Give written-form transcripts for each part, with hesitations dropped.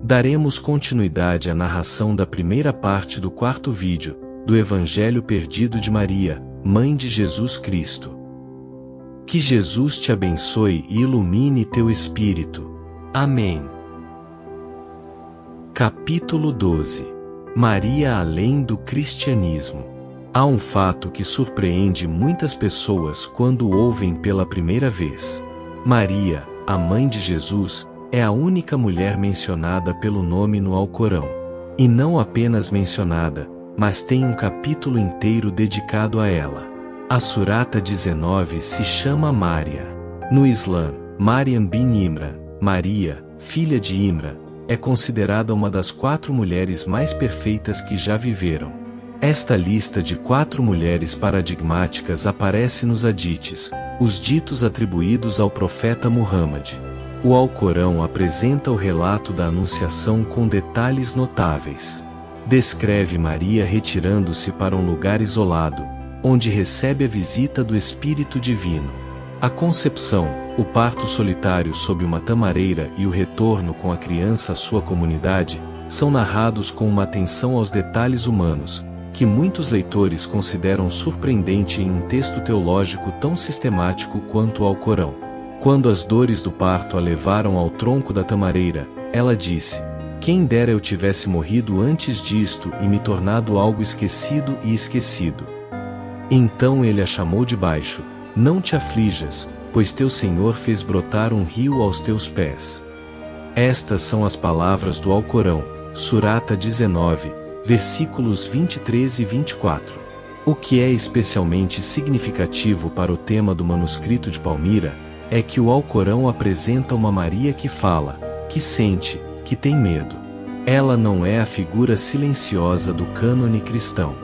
Daremos continuidade à narração da primeira parte do quarto vídeo, do Evangelho Perdido de Maria, Mãe de Jesus Cristo. Que Jesus te abençoe e ilumine teu espírito. Amém. Capítulo 12. Maria além do cristianismo. Há um fato que surpreende muitas pessoas quando o ouvem pela primeira vez. Maria, a mãe de Jesus, é a única mulher mencionada pelo nome no Alcorão. E não apenas mencionada, mas tem um capítulo inteiro dedicado a ela. A Surata 19 se chama Maria. No Islã, Maryam bin Imran, Maria, filha de Imran, é considerada uma das 4 mulheres mais perfeitas que já viveram. Esta lista de 4 mulheres paradigmáticas aparece nos hadites, os ditos atribuídos ao profeta Muhammad. O Alcorão apresenta o relato da Anunciação com detalhes notáveis. Descreve Maria retirando-se para um lugar isolado, onde recebe a visita do Espírito Divino. A concepção, o parto solitário sob uma tamareira e o retorno com a criança à sua comunidade, são narrados com uma atenção aos detalhes humanos, que muitos leitores consideram surpreendente em um texto teológico tão sistemático quanto o Alcorão. Quando as dores do parto a levaram ao tronco da tamareira, ela disse: "Quem dera eu tivesse morrido antes disto e me tornado algo esquecido e esquecido." Então ele a chamou de baixo: "Não te aflijas, pois teu Senhor fez brotar um rio aos teus pés." Estas são as palavras do Alcorão, Surata 19, versículos 23 e 24. O que é especialmente significativo para o tema do manuscrito de Palmira é que o Alcorão apresenta uma Maria que fala, que sente, que tem medo. Ela não é a figura silenciosa do cânone cristão.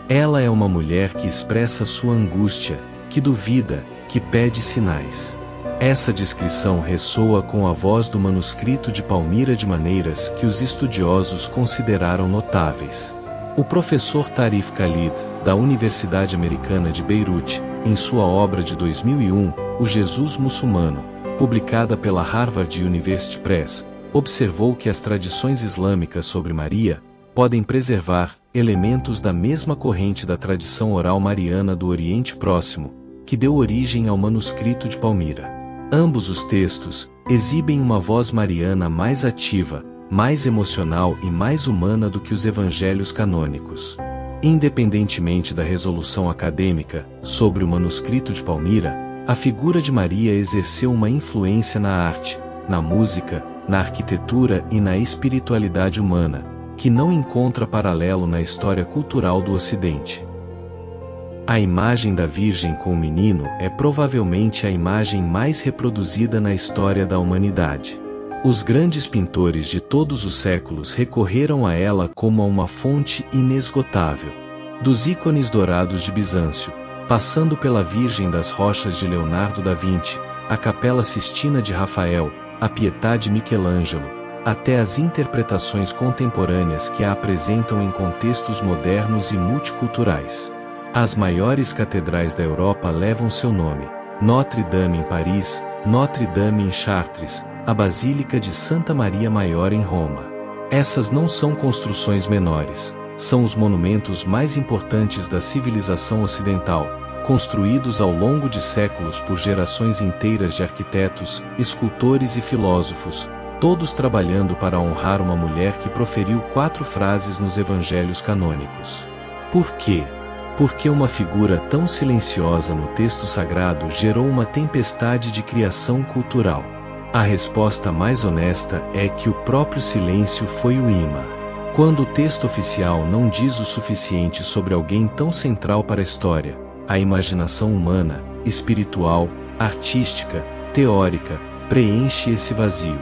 Ela é uma mulher que expressa sua angústia, que duvida, que pede sinais. Essa descrição ressoa com a voz do manuscrito de Palmira de maneiras que os estudiosos consideraram notáveis. O professor Tarif Khalid, da Universidade Americana de Beirute, em sua obra de 2001, O Jesus Muçulmano, publicada pela Harvard University Press, observou que as tradições islâmicas sobre Maria podem preservar elementos da mesma corrente da tradição oral mariana do Oriente Próximo, que deu origem ao manuscrito de Palmira. Ambos os textos exibem uma voz mariana mais ativa, mais emocional e mais humana do que os evangelhos canônicos. Independentemente da resolução acadêmica sobre o manuscrito de Palmira, a figura de Maria exerceu uma influência na arte, na música, na arquitetura e na espiritualidade humana, que não encontra paralelo na história cultural do Ocidente. A imagem da Virgem com o menino é provavelmente a imagem mais reproduzida na história da humanidade. Os grandes pintores de todos os séculos recorreram a ela como a uma fonte inesgotável. Dos ícones dourados de Bizâncio, passando pela Virgem das Rochas de Leonardo da Vinci, a Capela Sistina de Rafael, a Pietà de Michelangelo, até as interpretações contemporâneas que a apresentam em contextos modernos e multiculturais. As maiores catedrais da Europa levam seu nome: Notre-Dame em Paris, Notre-Dame em Chartres, a Basílica de Santa Maria Maior em Roma. Essas não são construções menores, são os monumentos mais importantes da civilização ocidental, construídos ao longo de séculos por gerações inteiras de arquitetos, escultores e filósofos, todos trabalhando para honrar uma mulher que proferiu 4 frases nos evangelhos canônicos. Por quê? Porque uma figura tão silenciosa no texto sagrado gerou uma tempestade de criação cultural. A resposta mais honesta é que o próprio silêncio foi o imã. Quando o texto oficial não diz o suficiente sobre alguém tão central para a história, a imaginação humana, espiritual, artística, teórica, preenche esse vazio.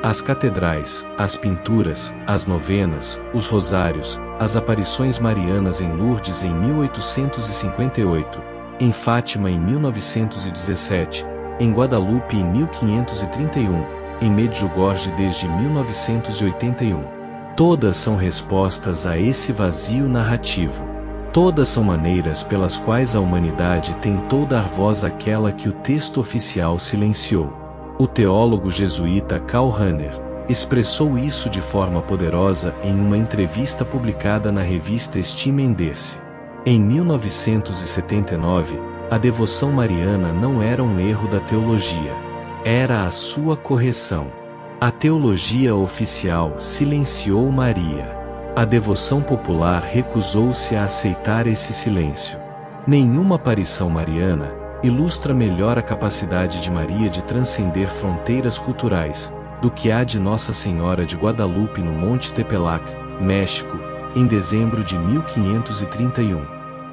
As catedrais, as pinturas, as novenas, os rosários, as aparições marianas em Lourdes em 1858, em Fátima em 1917, em Guadalupe em 1531, em Medjugorje desde 1981. Todas são respostas a esse vazio narrativo. Todas são maneiras pelas quais a humanidade tentou dar voz àquela que o texto oficial silenciou. O teólogo jesuíta Karl Rahner, expressou isso de forma poderosa em uma entrevista publicada na revista Estime Enderce. Em 1979, a devoção mariana não era um erro da teologia. Era a sua correção. A teologia oficial silenciou Maria. A devoção popular recusou-se a aceitar esse silêncio. Nenhuma aparição mariana ilustra melhor a capacidade de Maria de transcender fronteiras culturais do que a de Nossa Senhora de Guadalupe no Monte Tepelac, México, em dezembro de 1531.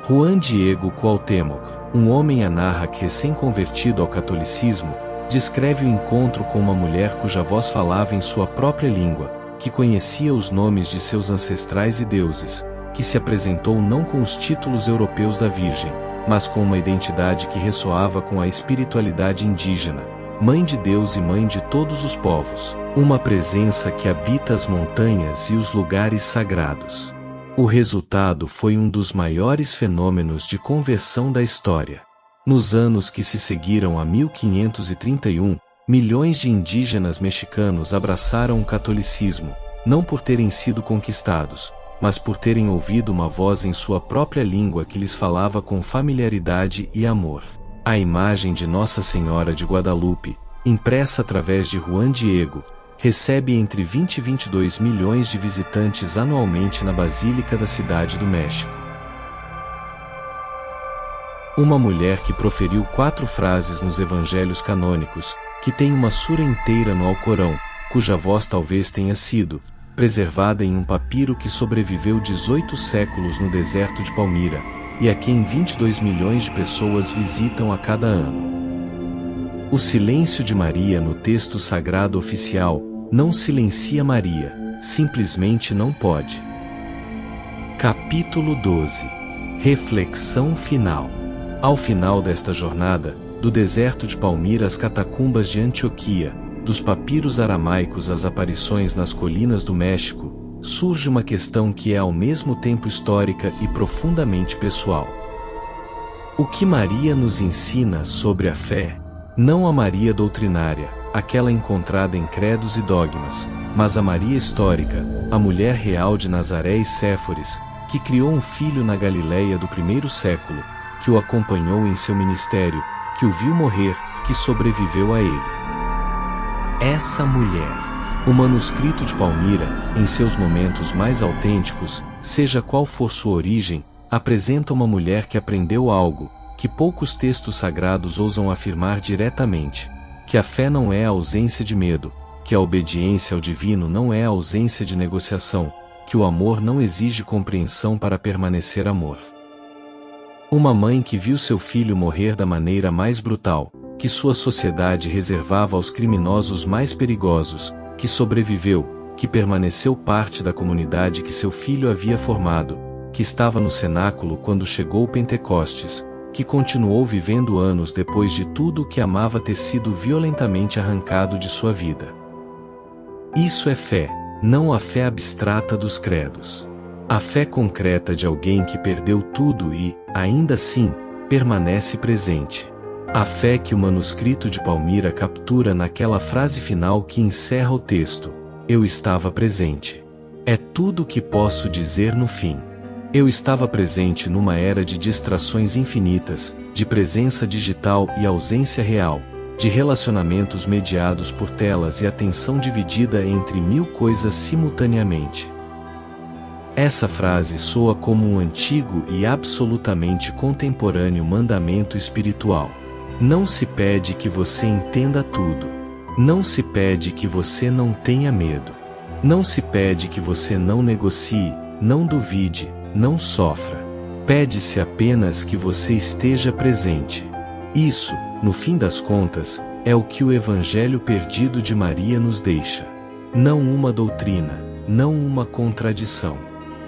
Juan Diego Cuauhtémoc, um homem anárac recém-convertido ao catolicismo, descreve o encontro com uma mulher cuja voz falava em sua própria língua, que conhecia os nomes de seus ancestrais e deuses, que se apresentou não com os títulos europeus da Virgem, mas com uma identidade que ressoava com a espiritualidade indígena, Mãe de Deus e Mãe de todos os povos, uma presença que habita as montanhas e os lugares sagrados. O resultado foi um dos maiores fenômenos de conversão da história. Nos anos que se seguiram a 1531, milhões de indígenas mexicanos abraçaram o catolicismo, não por terem sido conquistados, mas por terem ouvido uma voz em sua própria língua que lhes falava com familiaridade e amor. A imagem de Nossa Senhora de Guadalupe, impressa através de Juan Diego, recebe entre 20 e 22 milhões de visitantes anualmente na Basílica da Cidade do México. Uma mulher que proferiu 4 frases nos evangelhos canônicos, que tem uma sura inteira no Alcorão, cuja voz talvez tenha sido preservada em um papiro que sobreviveu 18 séculos no deserto de Palmira, e a quem 22 milhões de pessoas visitam a cada ano. O silêncio de Maria no texto sagrado oficial não silencia Maria, simplesmente não pode. Capítulo 12. Reflexão final. Ao final desta jornada, do deserto de Palmira às catacumbas de Antioquia, dos papiros aramaicos às aparições nas colinas do México, surge uma questão que é ao mesmo tempo histórica e profundamente pessoal. O que Maria nos ensina sobre a fé? Não a Maria doutrinária, aquela encontrada em credos e dogmas, mas a Maria histórica, a mulher real de Nazaré e Séforis, que criou um filho na Galileia do primeiro século, que o acompanhou em seu ministério, que o viu morrer, que sobreviveu a ele. Essa mulher, o manuscrito de Palmira, em seus momentos mais autênticos, seja qual for sua origem, apresenta uma mulher que aprendeu algo, que poucos textos sagrados ousam afirmar diretamente, que a fé não é a ausência de medo, que a obediência ao divino não é a ausência de negociação, que o amor não exige compreensão para permanecer amor. Uma mãe que viu seu filho morrer da maneira mais brutal, que sua sociedade reservava aos criminosos mais perigosos, que sobreviveu, que permaneceu parte da comunidade que seu filho havia formado, que estava no cenáculo quando chegou o Pentecostes, que continuou vivendo anos depois de tudo o que amava ter sido violentamente arrancado de sua vida. Isso é fé, não a fé abstrata dos credos. A fé concreta de alguém que perdeu tudo e, ainda assim, permanece presente. A fé que o manuscrito de Palmira captura naquela frase final que encerra o texto: eu estava presente. É tudo o que posso dizer no fim. Eu estava presente numa era de distrações infinitas, de presença digital e ausência real, de relacionamentos mediados por telas e atenção dividida entre 1000 coisas simultaneamente. Essa frase soa como um antigo e absolutamente contemporâneo mandamento espiritual. Não se pede que você entenda tudo. Não se pede que você não tenha medo. Não se pede que você não negocie, não duvide, não sofra. Pede-se apenas que você esteja presente. Isso, no fim das contas, é o que o Evangelho perdido de Maria nos deixa. Não uma doutrina, não uma contradição.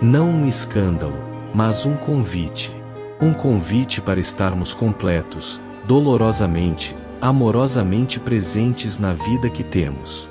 Não um escândalo, mas um convite. Um convite para estarmos completos, dolorosamente, amorosamente presentes na vida que temos.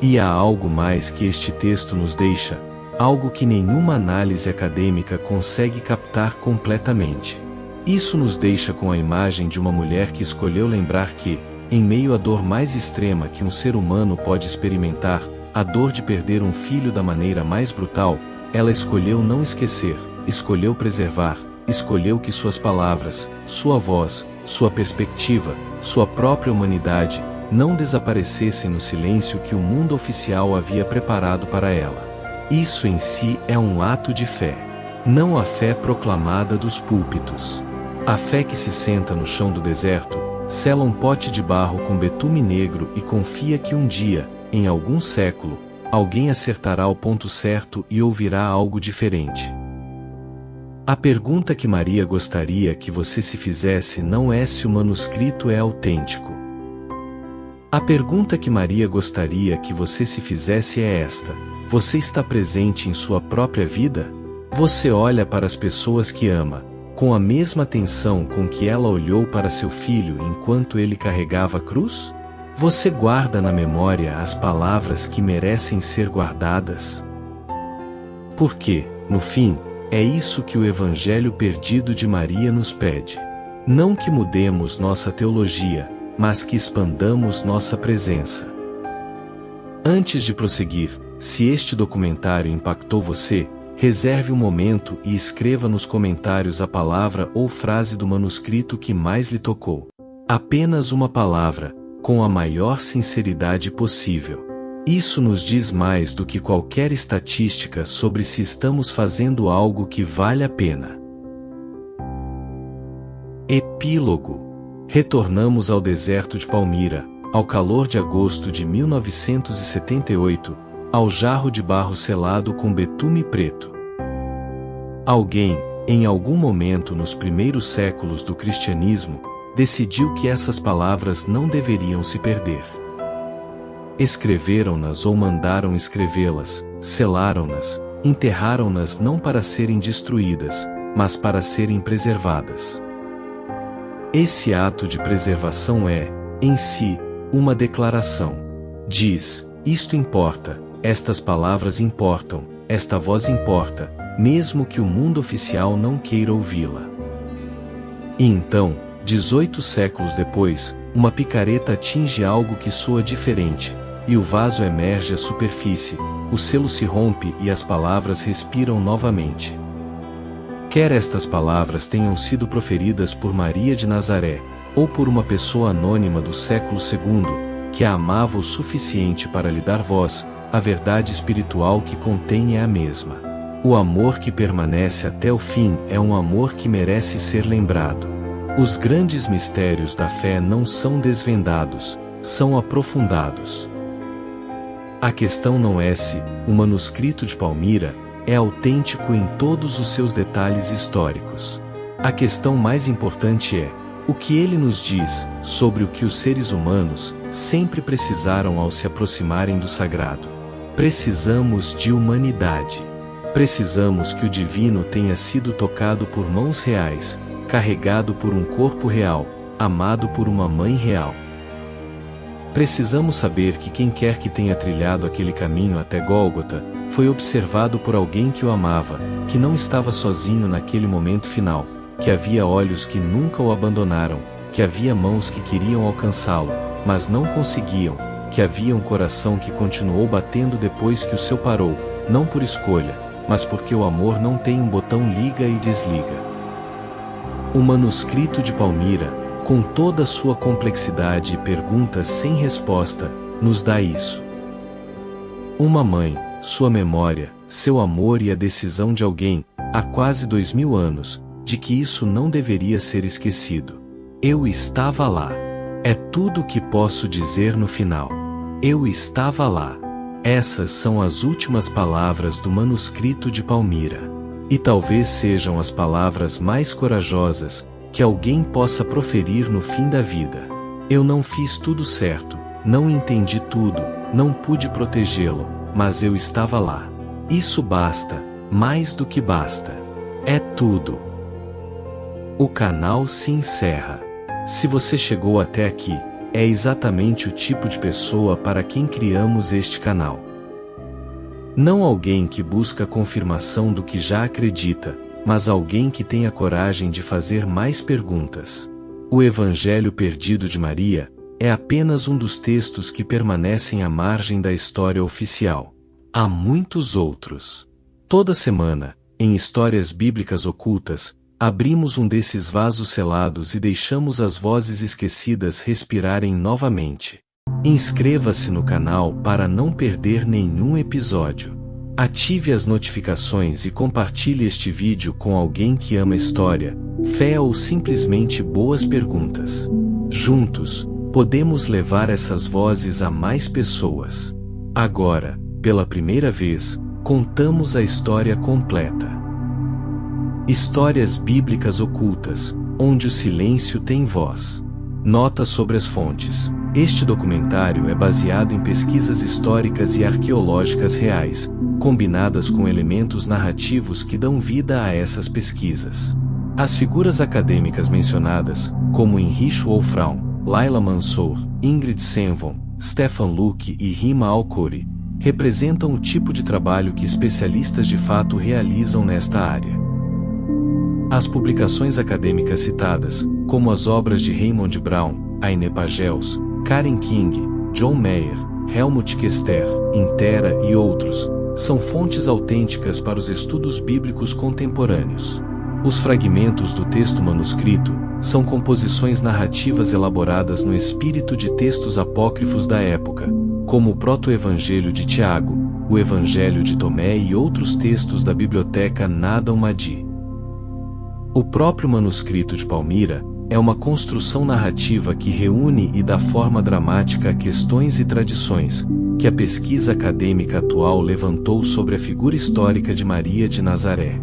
E há algo mais que este texto nos deixa, algo que nenhuma análise acadêmica consegue captar completamente. Isso nos deixa com a imagem de uma mulher que escolheu lembrar que, em meio à dor mais extrema que um ser humano pode experimentar, a dor de perder um filho da maneira mais brutal, ela escolheu não esquecer, escolheu preservar, escolheu que suas palavras, sua voz, sua perspectiva, sua própria humanidade, não desaparecessem no silêncio que o mundo oficial havia preparado para ela. Isso em si é um ato de fé. Não a fé proclamada dos púlpitos. A fé que se senta no chão do deserto, sela um pote de barro com betume negro e confia que um dia, em algum século, alguém acertará o ponto certo e ouvirá algo diferente. A pergunta que Maria gostaria que você se fizesse não é se o manuscrito é autêntico. A pergunta que Maria gostaria que você se fizesse é esta: você está presente em sua própria vida? Você olha para as pessoas que ama, com a mesma atenção com que ela olhou para seu filho enquanto ele carregava a cruz? Você guarda na memória as palavras que merecem ser guardadas? Porque, no fim, é isso que o Evangelho perdido de Maria nos pede. Não que mudemos nossa teologia, mas que expandamos nossa presença. Antes de prosseguir, se este documentário impactou você, reserve um momento e escreva nos comentários a palavra ou frase do manuscrito que mais lhe tocou. Apenas uma palavra, com a maior sinceridade possível. Isso nos diz mais do que qualquer estatística sobre se estamos fazendo algo que vale a pena. Epílogo. Retornamos ao deserto de Palmira, ao calor de agosto de 1978, ao jarro de barro selado com betume preto. Alguém, em algum momento nos primeiros séculos do cristianismo, decidiu que essas palavras não deveriam se perder. Escreveram-nas ou mandaram escrevê-las, selaram-nas, enterraram-nas não para serem destruídas, mas para serem preservadas. Esse ato de preservação é, em si, uma declaração. Diz: isto importa, estas palavras importam, esta voz importa, mesmo que o mundo oficial não queira ouvi-la. E então, 18 séculos depois, uma picareta atinge algo que soa diferente, e o vaso emerge à superfície, o selo se rompe e as palavras respiram novamente. Quer estas palavras tenham sido proferidas por Maria de Nazaré, ou por uma pessoa anônima do século II, que a amava o suficiente para lhe dar voz, a verdade espiritual que contém é a mesma. O amor que permanece até o fim é um amor que merece ser lembrado. Os grandes mistérios da fé não são desvendados, são aprofundados. A questão não é se o manuscrito de Palmira é autêntico em todos os seus detalhes históricos. A questão mais importante é o que ele nos diz sobre o que os seres humanos sempre precisaram ao se aproximarem do sagrado. Precisamos de humanidade. Precisamos que o divino tenha sido tocado por mãos reais, carregado por um corpo real, amado por uma mãe real. Precisamos saber que quem quer que tenha trilhado aquele caminho até Gólgota, foi observado por alguém que o amava, que não estava sozinho naquele momento final, que havia olhos que nunca o abandonaram, que havia mãos que queriam alcançá-lo, mas não conseguiam, que havia um coração que continuou batendo depois que o seu parou, não por escolha, mas porque o amor não tem um botão liga e desliga. O manuscrito de Palmira, com toda a sua complexidade e perguntas sem resposta, nos dá isso. Uma mãe, sua memória, seu amor e a decisão de alguém, há quase 2000 anos, de que isso não deveria ser esquecido. Eu estava lá. É tudo o que posso dizer no final. Eu estava lá. Essas são as últimas palavras do manuscrito de Palmira. E talvez sejam as palavras mais corajosas que alguém possa proferir no fim da vida. Eu não fiz tudo certo, não entendi tudo, não pude protegê-lo, mas eu estava lá. Isso basta, mais do que basta. É tudo. O canal se encerra. Se você chegou até aqui, é exatamente o tipo de pessoa para quem criamos este canal. Não alguém que busca a confirmação do que já acredita, mas alguém que tem a coragem de fazer mais perguntas. O Evangelho perdido de Maria é apenas um dos textos que permanecem à margem da história oficial. Há muitos outros. Toda semana, em Histórias Bíblicas Ocultas, abrimos um desses vasos selados e deixamos as vozes esquecidas respirarem novamente. Inscreva-se no canal para não perder nenhum episódio. Ative as notificações e compartilhe este vídeo com alguém que ama história, fé ou simplesmente boas perguntas. Juntos, podemos levar essas vozes a mais pessoas. Agora, pela primeira vez, contamos a história completa. Histórias Bíblicas Ocultas, onde o silêncio tem voz. Nota sobre as fontes. Este documentário é baseado em pesquisas históricas e arqueológicas reais, combinadas com elementos narrativos que dão vida a essas pesquisas. As figuras acadêmicas mencionadas, como Heinrich Wolfram, Laila Mansour, Ingrid Senvon, Stefan Luke e Rima Al-Khoury, representam o tipo de trabalho que especialistas de fato realizam nesta área. As publicações acadêmicas citadas, como as obras de Raymond Brown, Aine Pagels, Karen King, John Mayer, Helmut Kester, Intera e outros, são fontes autênticas para os estudos bíblicos contemporâneos. Os fragmentos do texto manuscrito são composições narrativas elaboradas no espírito de textos apócrifos da época, como o Proto-Evangelho de Tiago, o Evangelho de Tomé e outros textos da biblioteca Nada Hammadi. O próprio manuscrito de Palmira é uma construção narrativa que reúne e dá forma dramática a questões e tradições que a pesquisa acadêmica atual levantou sobre a figura histórica de Maria de Nazaré.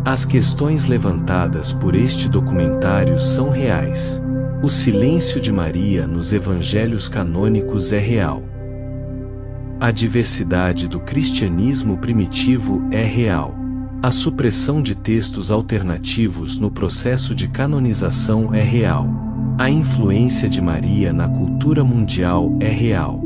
As questões levantadas por este documentário são reais. O silêncio de Maria nos evangelhos canônicos é real. A diversidade do cristianismo primitivo é real. A supressão de textos alternativos no processo de canonização é real. A influência de Maria na cultura mundial é real.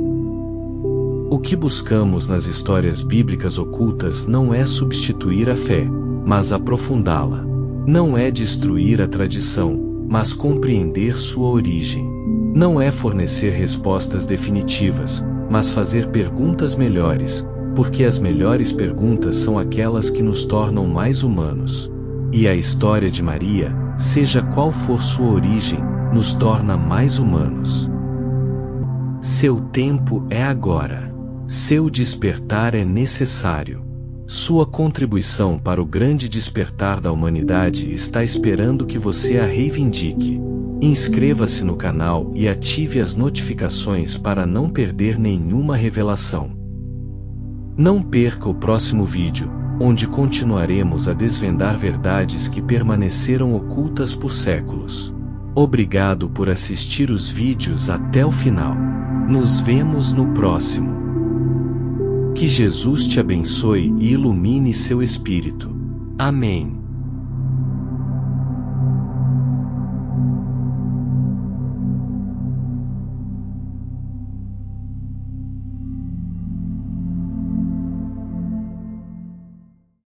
O que buscamos nas histórias bíblicas ocultas não é substituir a fé, mas aprofundá-la. Não é destruir a tradição, mas compreender sua origem. Não é fornecer respostas definitivas, mas fazer perguntas melhores, porque as melhores perguntas são aquelas que nos tornam mais humanos. E a história de Maria, seja qual for sua origem, nos torna mais humanos. Seu tempo é agora. Seu despertar é necessário. Sua contribuição para o grande despertar da humanidade está esperando que você a reivindique. Inscreva-se no canal e ative as notificações para não perder nenhuma revelação. Não perca o próximo vídeo, onde continuaremos a desvendar verdades que permaneceram ocultas por séculos. Obrigado por assistir os vídeos até o final. Nos vemos no próximo. Que Jesus te abençoe e ilumine seu espírito. Amém.